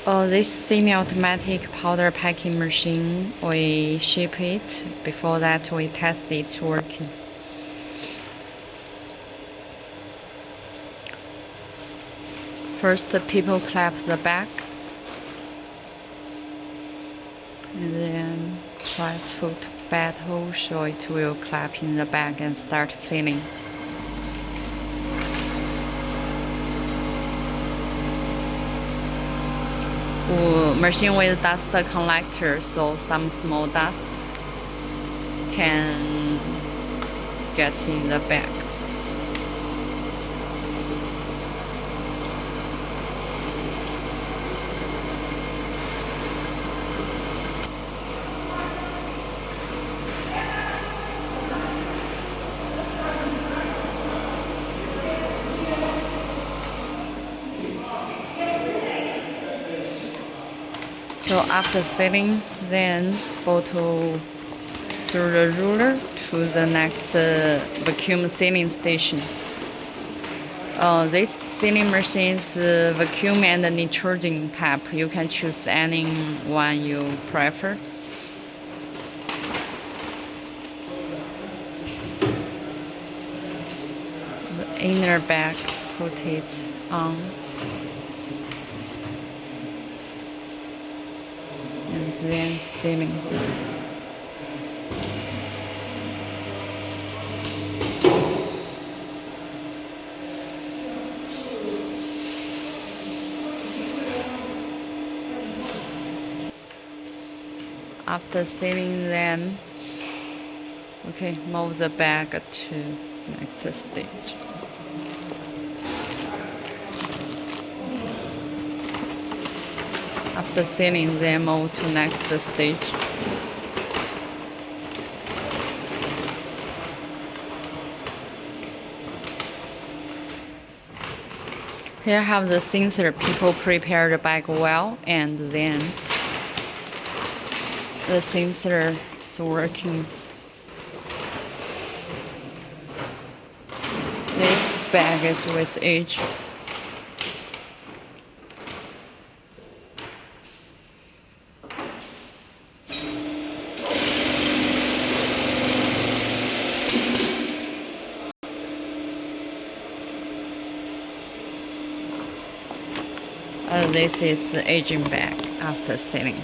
This semi-automatic powder packing machine, we ship it. Before that, we test it's working. First, the people clap the back, and then press foot battle, so it will clap in the back and start filling. Machine with dust collector, so some small dust can get in the bag. So after filling, then bottle through the ruler to the next vacuum sealing station. This sealing machine's vacuum and nitrogen type. You can choose any one you prefer. The inner bag, put it on. And then sealing. After sealing them, okay, move the bag to next stage. After sealing them, move to next stage. Here have the sensor. People prepare the bag well, and then the sensor is working. This bag is with age. This is the aging bag after sealing.